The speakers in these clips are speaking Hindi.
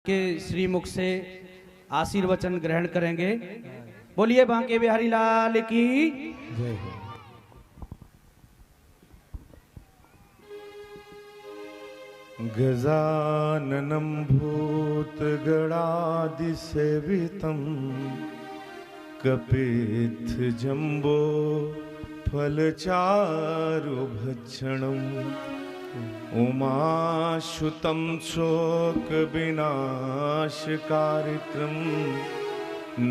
के श्रीमुख से आशीर्वचन ग्रहण करेंगे। बोलिए बांके बिहारी लाल की जय हो। गजाननं भूतगणादिसेवितं कपित्थजम्बो फलचारुभक्षणम् उमाशुतं शोकविनाशकारित्रं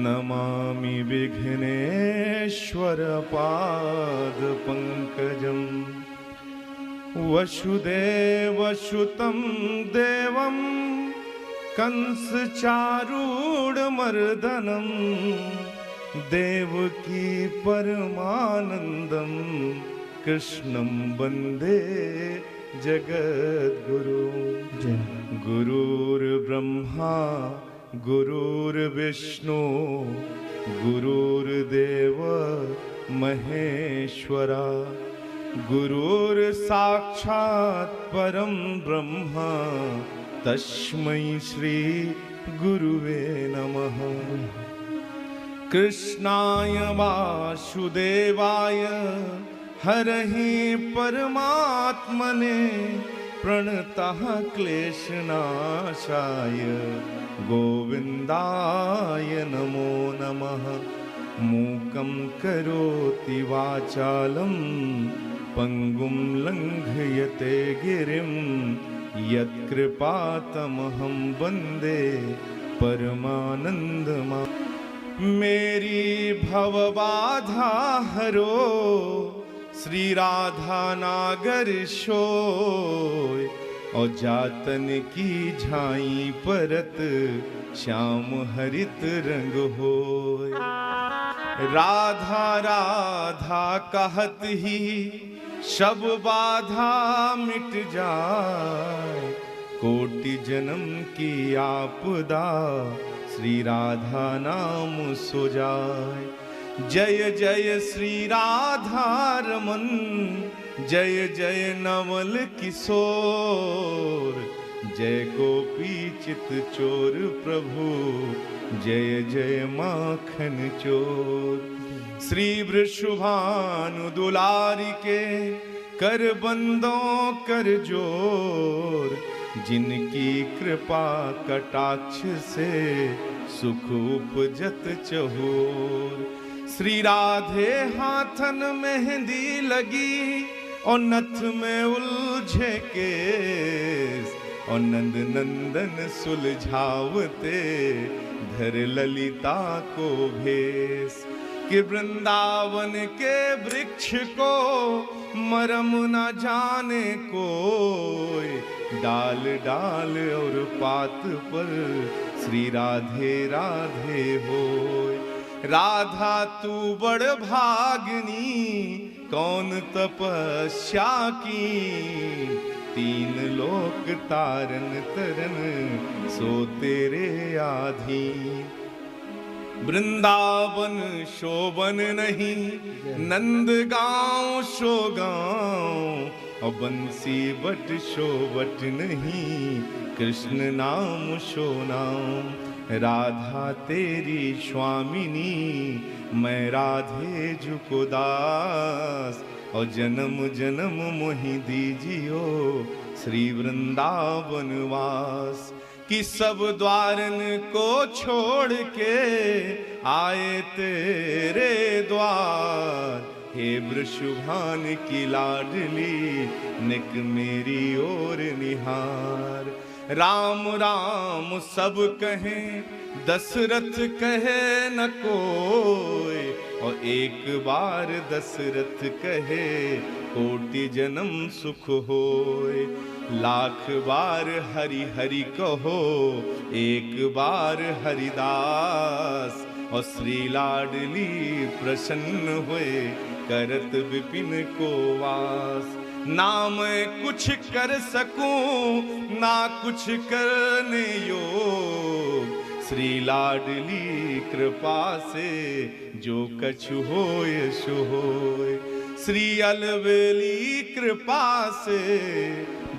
नमामि विघ्नेश्वरपादपङ्कजम् वसुदेवसुतं देवं कंसचारूढमर्दनं देवकी परमानन्दं कृष्णं वन्दे जगद्गुरु। गुरुर्ब्रह्मा गुरुर्विष्णु गुरुर्देव महेश्वरा गुरुर्साक्षात् परं ब्रह्म तस्मै श्री गुरुवे नमः। कृष्णाय वासुदेवाय हरहि परमात्मने प्रणतः क्लेशनाशाय गोविन्दाय नमो नमः। मूकं करोति वाचालं पंगुं लंघयते गिरिं यत्कृपातमहं वन्दे परमानन्दमाधवं। मेरी भवबाधा हरो श्री राधा नागर सोय और जातन की झाई परत श्याम हरित रंग होय। राधा राधा कहत ही सब बाधा मिट जाए कोटि जन्म की आपदा श्री राधा नाम सो जाए। जय जय श्री राधा रमन जय जय नवल किशोर जय गोपी चित चोर प्रभु जय जय माखन चोर। श्री वृषभानु दुलारी के कर बंदों कर जोर जिनकी कृपा कटाक्ष से सुख उपजत चहोर। श्री राधे हाथन मेहंदी लगी और नथ में उलझे केस और नंद नंदन सुलझावते धर ललिता को भेस। कि वृंदावन के वृक्ष को मरम न जाने कोई डाल डाल और पात पर श्री राधे राधे होय। राधा तू बड़ भागनी कौन तपस्या की तीन लोक तारन तरन सो तेरे आधीन। वृंदावन शोभन नहीं नंद गाँव शो गाँव और बंसी बट शोभट नहीं कृष्ण नाम शो नाम। राधा तेरी स्वामिनी मैं राधे जुको दास और जन्म जन्म मोहि दीजियो श्री वृंदावन वास। कि सब द्वारन को छोड़ के आए तेरे द्वार हे वृषभान की लाडली निक मेरी ओर निहार। राम राम सब कहें दशरथ कहे न कोई और एक बार दशरथ कहे कोटि जन्म सुख होय। लाख बार हरि हरि कहो एक बार हरिदास और श्री लाडली प्रसन्न हुए करत विपिन को वास। ना मैं कुछ कर सकूं ना कुछ करने योग श्री लाडली कृपा से जो कछु होय सो होय। श्री अलवेली कृपा से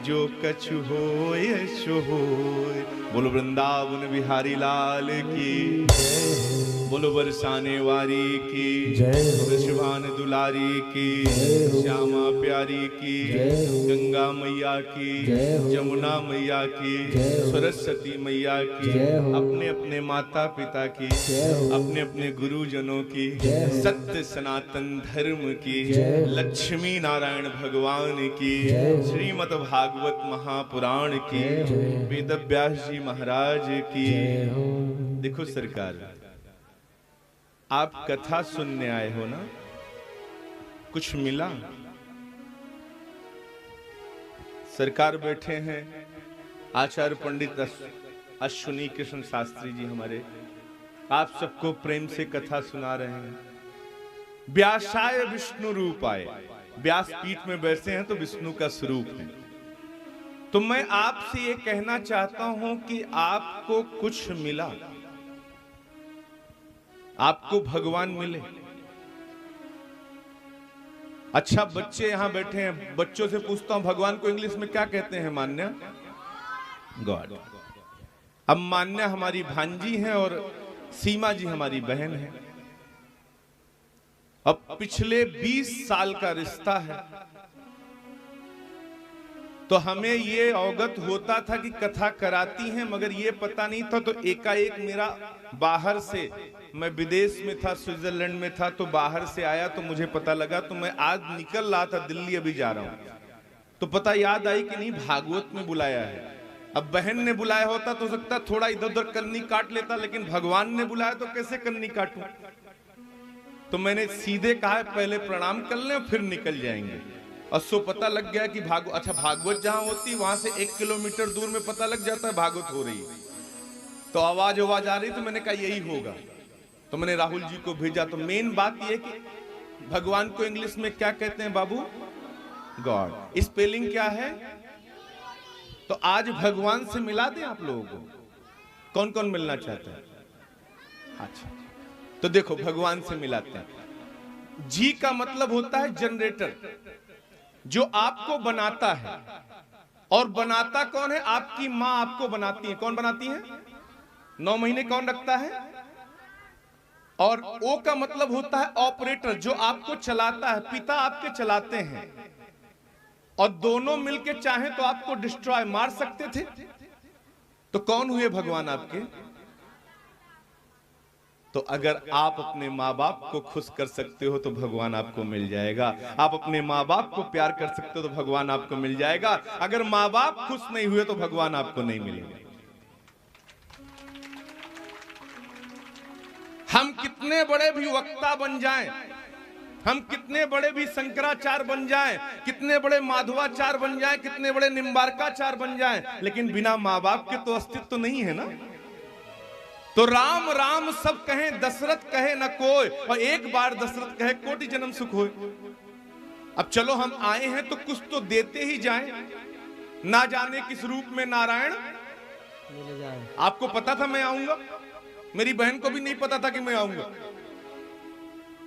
जो कछु होय सो होय। बोलो वृंदावन बिहारी लाल की, बोलो बरसाने वारी की, वृषभान दुलारी की, श्यामा प्यारी की, गंगा मैया की, जमुना मैया की, सरस्वती मैया की, अपने अपने माता पिता की, अपने अपने गुरुजनों की, सत्य सनातन धर्म की, लक्ष्मी नारायण भगवान की, श्रीमद् भागवत महापुराण की, वेद व्यास जी महाराज की। देखो सरकार, आप कथा सुनने आए हो ना, कुछ मिला? सरकार बैठे हैं आचार्य पंडित अश्विनी कृष्ण शास्त्री जी हमारे, आप सबको प्रेम से कथा सुना रहे हैं। व्यासाय विष्णु रूप आए, व्यास पीठ में बैठे हैं तो विष्णु का स्वरूप है। तो मैं आपसे ये कहना चाहता हूं कि आपको कुछ मिला, आपको भगवान मिले। अच्छा, बच्चे यहां बैठे हैं, बच्चों से पूछता हूं भगवान को इंग्लिश में क्या कहते हैं? मान्य, गॉड। अब मान्य हमारी भांजी हैं और सीमा जी हमारी बहन है। अब पिछले 20 साल का रिश्ता है, तो हमें ये अवगत होता था कि कथा कराती हैं, मगर ये पता नहीं था। तो एकाएक मेरा बाहर से, मैं विदेश में था, स्विट्जरलैंड में था, तो बाहर से आया तो मुझे पता लगा। तो मैं आज निकल रहा था दिल्ली, अभी जा रहा हूं, तो पता याद आई कि नहीं, भागवत में बुलाया है। अब बहन ने बुलाया होता तो सकता थोड़ा इधर उधर कन्नी काट लेता, लेकिन भगवान ने बुलाया तो कैसे कन्नी काटूं? तो मैंने सीधे कहा पहले प्रणाम कर लें फिर निकल जाएंगे। और सो पता लग गया कि अच्छा भागवत जहां होती वहां से 1 किलोमीटर दूर में पता लग जाता है भागवत हो रही है। तो आवाज आ रही, तो मैंने कहा यही होगा, तो मैंने राहुल जी को भेजा। तो मेन बात यह कि भगवान को इंग्लिश में क्या कहते हैं बाबू? गॉड। स्पेलिंग क्या है? तो आज भगवान से मिला दें आप लोगों को। कौन कौन मिलना चाहते हैं? अच्छा, तो देखो भगवान से मिलाते हैं। जी का मतलब होता है जनरेटर, जो आपको बनाता है। और बनाता कौन है? आपकी मां आपको बनाती है। कौन बनाती है? 9 महीने कौन रखता है? और ओ का मतलब होता है ऑपरेटर, जो आपको चलाता है। पिता आपके चलाते हैं, और दोनों मिलके चाहे तो आपको डिस्ट्रॉय, मार सकते थे। तो कौन हुए भगवान आपके? तो अगर आप अपने माँ बाप को खुश कर सकते हो तो भगवान आपको मिल जाएगा। आप अपने माँ बाप को प्यार कर सकते हो तो भगवान आपको मिल जाएगा। अगर माँ बाप खुश नहीं हुए तो भगवान आपको नहीं मिलेगा। हम कितने बड़े भी वक्ता बन जाएं, हम कितने बड़े भी शंकराचार्य बन जाएं, कितने बड़े माधवाचार्य बन जाएं, कितने बड़े निम्बारकाचार्य बन जाएं, लेकिन बिना माँ बाप के तो अस्तित्व तो नहीं है ना। तो राम राम सब कहें, दशरथ कहे न कोई, और एक बार दशरथ कहे कोटि जन्म सुख होए। अब चलो हम आए हैं तो कुछ तो देते ही जाएं। ना जाने किस रूप में नारायण मिल जाए। आपको पता था मैं आऊंगा? मेरी बहन को भी नहीं पता था कि मैं आऊंगा।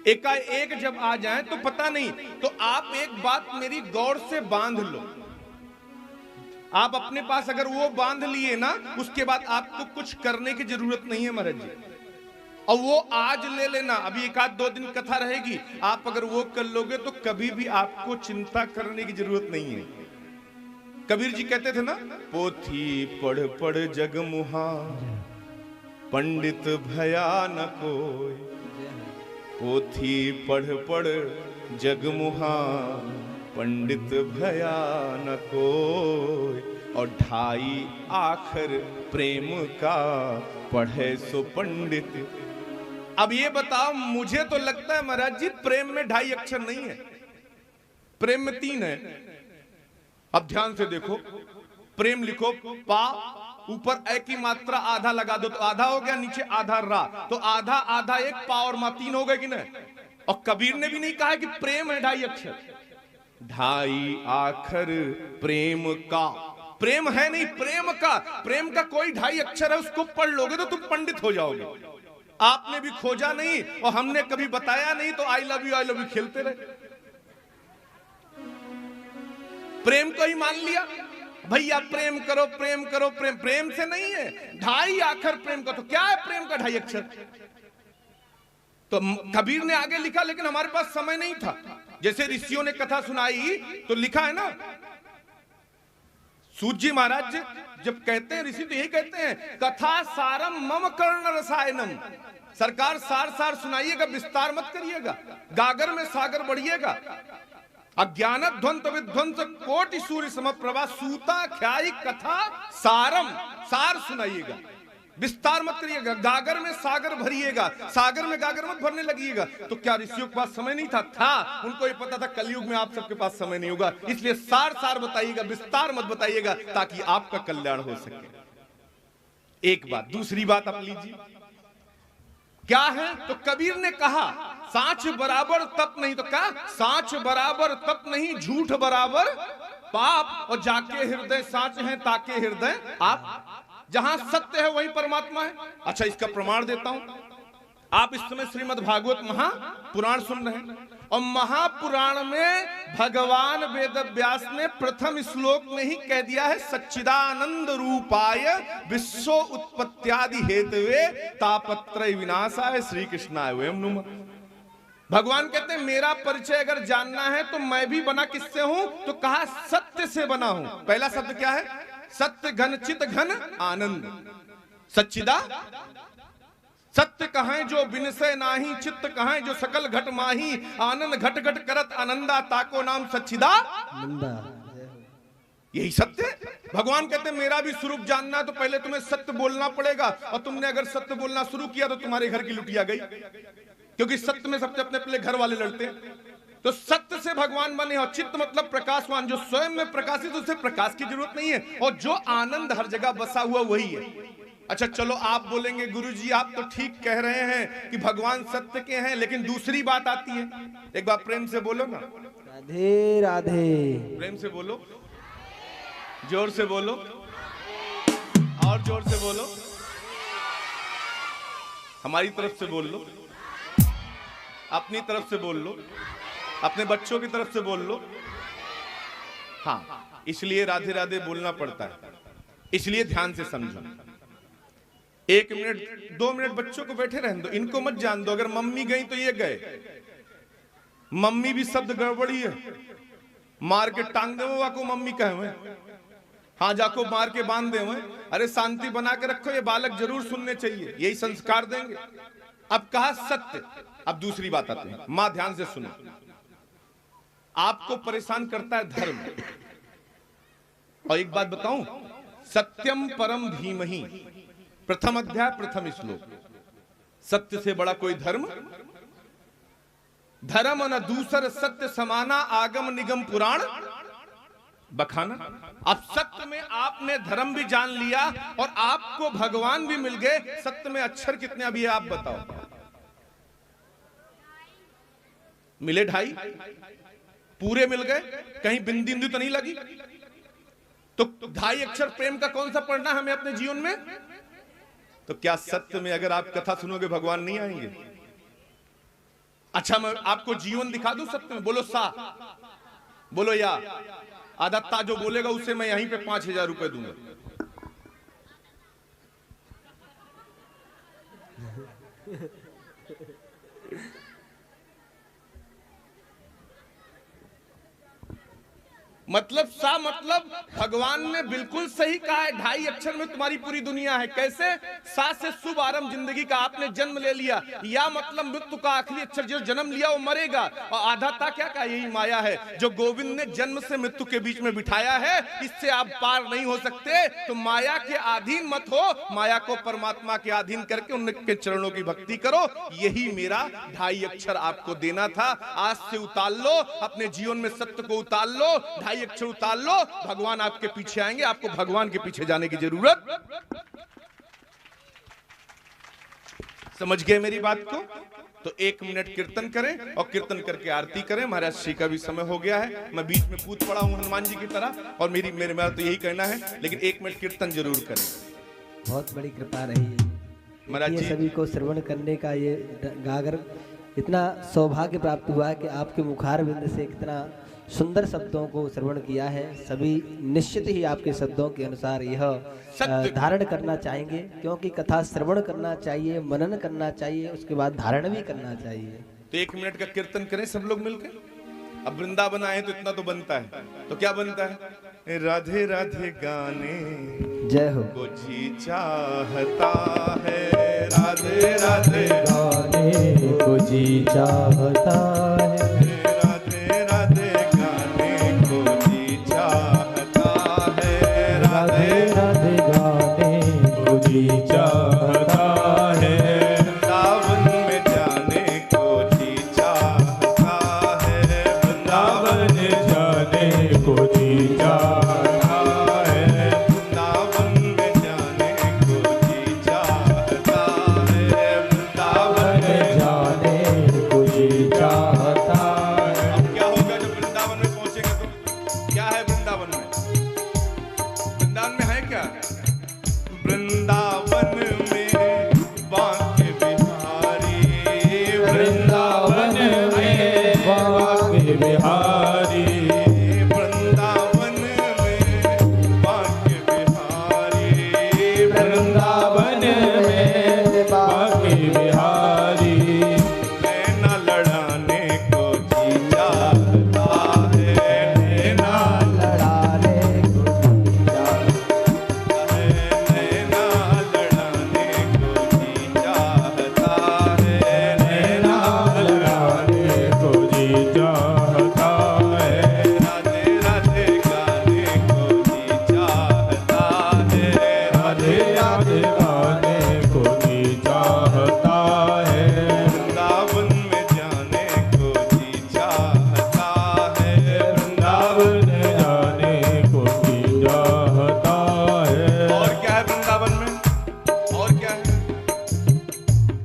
एकाएक जब आ जाए तो पता नहीं। तो आप एक बात मेरी गौर से बांध लो। आप अपने पास अगर वो बांध लिए ना, उसके बाद आपको कुछ करने की जरूरत नहीं है महाराज जी। और वो आज ले लेना, अभी 1-2 दिन कथा रहेगी, आप अगर वो कर लोगे तो कभी भी आपको चिंता करने की जरूरत नहीं है। कबीर जी कहते थे ना, पोथी पढ़ पढ़ जग मुहा, पंडित भया न कोई। पोथी पढ़ पढ़ जग मुहा, पंडित भया न कोई। और 2.5 आखर प्रेम का, पढ़े सो पंडित। अब ये बताओ, मुझे तो लगता है महाराज जी प्रेम में 2.5 अक्षर नहीं है, प्रेम में 3 है। अब ध्यान से देखो, प्रेम लिखो पा, ऊपर ए की मात्रा आधा लगा दो तो आधा हो गया, नीचे आधा रा, तो आधा आधा 1 पा और मा 3 हो गए कि नहीं। और कबीर ने भी नहीं कहा कि प्रेम है 2.5 अक्षर। 2.5 आखर प्रेम का, प्रेम है नहीं, प्रेम का। प्रेम का कोई 2.5 अक्षर है, उसको पढ़ लोगे तो तुम पंडित हो जाओगे। आपने भी खोजा नहीं और हमने कभी बताया नहीं, तो आई लव यू खेलते रहे। प्रेम को ही मान लिया। भैया प्रेम करो प्रेम करो, प्रेम प्रेम से नहीं है, 2.5 अक्षर प्रेम का। तो क्या है प्रेम का 2.5 अक्षर? तो कबीर ने आगे लिखा, लेकिन हमारे पास समय नहीं था। जैसे ऋषियों ने कथा सुनाई तो लिखा है ना, सूत जी महाराज जब कहते हैं, ऋषि तो यही कहते हैं, कथा सारम मम कर्ण रसायनम। सरकार सार सार सुनाइएगा, विस्तार मत करिएगा, गागर में सागर बढ़िएगा। अज्ञान ध्वंत विध्वंस कोटि सूर्य समप्रभा, सूता ख्याई कथा सारम, सार सुनाइएगा, विस्तार मत करिएगा। गागर में सागर भरिएगा, सागर में गागर मत भरने लगिएगा। तो क्या ऋषियों के पास समय नहीं था? उनको ये पता था कलयुग में आप सबके पास समय नहीं होगा, इसलिए सार सार बताइएगा, विस्तार मत बताइएगा, ताकि आपका कल्याण हो सके। एक बात। दूसरी बात आप लीजिए, क्या है? तो कबीर ने कहा सांच बराबर तप नहीं। तो क्या? सांच बराबर तप नहीं, झूठ बराबर पाप, और जाके हृदय सांच है ताके हृदय आप। जहां सत्य है वही परमात्मा है। अच्छा, इसका प्रमाण देता हूं। आप इस समय श्रीमद् भागवत महापुराण सुन रहे हैं, और महापुराण में भगवान वेद व्यास ने प्रथम श्लोक में ही कह दिया है, सच्चिदानंद रूपाय विश्व उत्पत्त्यादि हेतवे तापत्रय विनाशाय श्री कृष्णाय वयम नुमः। भगवान कहते हैं मेरा परिचय अगर जानना है तो मैं भी बना किससे हूं? तो कहा सत्य से बना हूं। पहला शब्द क्या है? सत्य घन चित घन आनंद। सच्चिदा सत्य कहां जो बिनसे नाही, चित्त कहां जो सकल घट माही, आनंद घट घट करत आनंदा, ताको नाम सच्चिदा। यही सत्य। भगवान कहते हैं मेरा भी स्वरूप जानना है तो पहले तुम्हें सत्य बोलना पड़ेगा, और तुमने अगर सत्य बोलना शुरू किया तो तुम्हारे घर की लुटिया गई, क्योंकि सत्य में सबसे अपने अपने घर वाले लड़ते हैं। तो सत्य से भगवान बने, और चित्त मतलब प्रकाशवान, जो स्वयं में प्रकाशित, उसे प्रकाश की जरूरत नहीं है, और जो आनंद हर जगह बसा हुआ वही है। अच्छा चलो, आप बोलेंगे गुरुजी आप तो ठीक कह रहे हैं कि भगवान सत्य के हैं, लेकिन दूसरी बात आती है। एक बार प्रेम से बोलो ना, राधे राधे। प्रेम से बोलो, जोर से बोलो, और जोर से बोलो, हमारी तरफ से बोल लो, अपनी तरफ से बोल लो, अपने बच्चों की तरफ से बोल लो। हाँ, इसलिए राधे राधे बोलना पड़ता है, इसलिए ध्यान से समझो। 1 मिनट 2 मिनट बच्चों को बैठे रहने दो, इनको मत जान दो। अगर मम्मी गई तो ये गए, मम्मी भी शब्द गड़बड़ी है, मार के टांग दे को मम्मी कहे हुए, हाँ जाको मार के बांध दे हुए। अरे शांति बना के रखो, ये बालक जरूर सुनने चाहिए, यही संस्कार देंगे। अब कहा सत्य। अब दूसरी बात आती है, मां ध्यान से सुनो। आपको परेशान करता है धर्म, और एक बात बताऊं, सत्यम परम धीमहि, प्रथम अध्याय प्रथम श्लोक। सत्य से बड़ा कोई धर्म, धर्म न दूसर सत्य समाना, आगम निगम पुराण बखाना। अब सत्य में आपने धर्म भी जान लिया और आपको भगवान भी मिल गए। सत्य में अक्षर कितने अभी आप बताओ? मिले 2.5, पूरे मिल गए, कहीं बिंदी बिंदु तो नहीं लगी। तो 2.5 अक्षर प्रेम का कौन सा पढ़ना हमें अपने जीवन में? तो क्या सत्य में अगर आप कथा सुनोगे भगवान नहीं आएंगे? अच्छा मैं आपको जीवन दिखा दूं सत्य में। बोलो सा, बोलो या। आदत्ता जो बोलेगा उसे मैं यहीं पे 5,000 रुपए दूंगा। मतलब सा, मतलब भगवान ने बिल्कुल सही कहा है, 2.5 अक्षर में तुम्हारी पूरी दुनिया है। कैसे? सा से शुभ आरंभ जिंदगी का, आपने जन्म ले लिया। या मतलब मृत्यु का आखिरी अक्षर, जो जन्म लिया वो मरेगा। और आधाता क्या कहा? यही माया है, जो गोविंद ने जन्म से मृत्यु के बीच में बिठाया है। इससे आप पार नहीं हो सकते। तो माया के अधीन मत हो, माया को परमात्मा के अधीन करके उनके चरणों की भक्ति करो। यही मेरा 2.5 अक्षर आपको देना था। आज से उतार लो, अपने जीवन में सत्य को उतार लो, 2.5 अक्षर उतार लो, भगवान आपके पीछे आएंगे। आपको भगवान के पीछे जाने की जरूरत। समझ गए मेरी बात को? तो 1 मिनट कीर्तन करें, और कीर्तन करके आरती करें। महाराज श्री का भी समय हो गया है, मैं बीच में कूद पड़ा हूं हनुमान जी की तरह, और मेरा तो यही कहना है, लेकिन 1 मिनट कीर्तन जरूर करें। बहुत बड़ी कृपा रही महाराज जी, सभी को श्रवण करने का ये गागर इतना सौभाग्य प्राप्त हुआ है कि आपके मुखार बिंद से इतना सुंदर शब्दों को श्रवण किया है। सभी निश्चित ही आपके शब्दों के अनुसार यह सत्य धारण करना चाहेंगे, क्योंकि कथा श्रवण करना चाहिए, मनन करना चाहिए, उसके बाद धारण भी करना चाहिए। तो 1 मिनट का कीर्तन करें सब लोग मिलकर। अब वृंदावन आए तो इतना तो बनता है, तो क्या बनता है? राधे राधे गाने जय हो। को जी चाहता है, राधे राधे गाने को जी चाहता है, राधे राधे गाने को जी चाहता है, राधे राधे गाने को जी चाहता है, वृंदावन में जाने को जी चाहता है, वृंदावन जाने को जी चाहता है, वृंदावन में जाने को जी चाहता है, वृंदावन जाने को जी चाहता है। अब क्या होगा जब वृंदावन में पहुंचेंगे तो? क्या है वृंदावन में? वृंदावन में है क्या? वृंदावन में बांके बिहारी, वृंदावन में बांके बिहारी, वृंदावन में बांके बिहारी, वृंदावन में बांके बिहारी, नैना लड़ाने को जी चाहता है, नैना लड़ाने को जी चाहता नैना लड़ाने को जी चाहता है, नैना लड़ाने को जी चाहता है, राधे राधे गाने को जी चाहता है, राधे राधे गाने को जी चाहता है, वृंदावन में जाने को जी चाहता है, वृंदावन जाने को जी चाहता है। और क्या है वृंदावन में? और क्या है?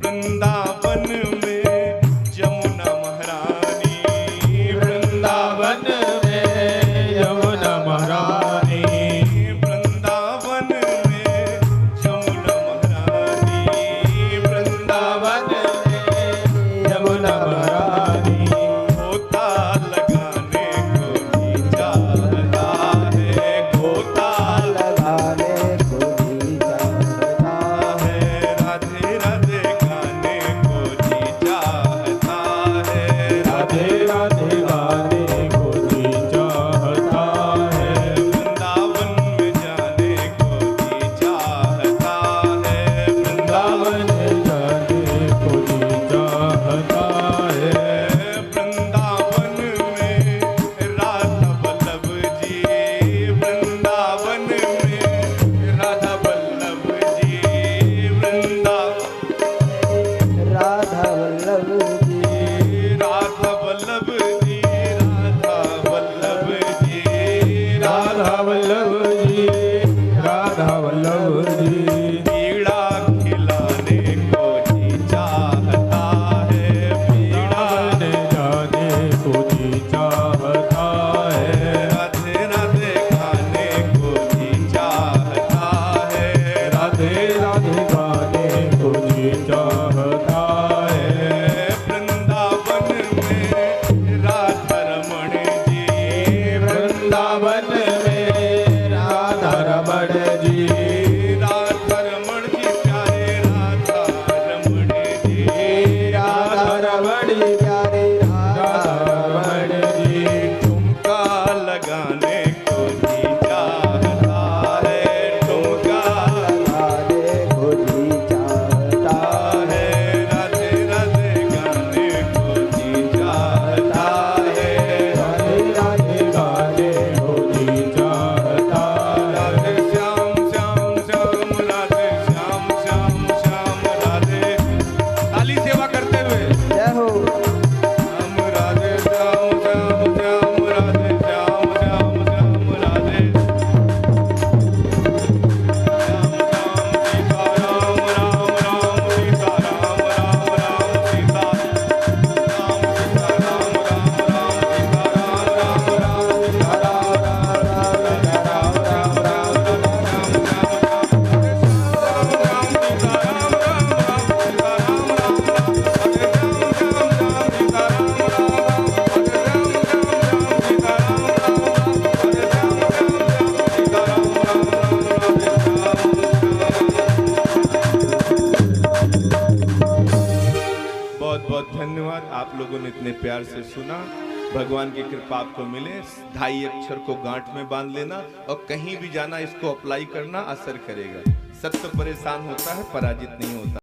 वृंदावन में जमुना महारानी, वृंदावन में यमुना महारानी, वृंदावन में जमुना महारानी, वृंदावन में यमुना महारानी, गोता लगाने को जी चाहता है, गोता लगाने को जी चाहता है, है, राधे राधे गाने को जी चाहता है, राधे राधे गाने को जी चाहता है, वृंदावन में जाने को जी चाहता है, वृंदावन जाने को जी चाहता है, वृंदावन में राधा वल्लभ जी, वृंदावन में राधा वल्लभ जी, राधा वल्लभ जी, राधा वल्लभ जी, राधा वल्लभ जी, राधा वल्लभ जी, राधा वल्लभ जी, पीड़ा खिलाने को जी चाहता है, पीड़ा जाने को जी चाहता है, राधे राधे खाने को जी चाहता है, राधे राधे गाने को जी चाहता है, वृंदावन में राधा रमण जी, वृंदावन में राधा रमण जी, बहुत बहुत धन्यवाद, आप लोगों ने इतने प्यार से सुना। भगवान की कृपा आपको मिले। 2.5 अक्षर को गांठ में बांध लेना और कहीं भी जाना इसको अप्लाई करना, असर करेगा। सत्य परेशान होता है, पराजित नहीं होता।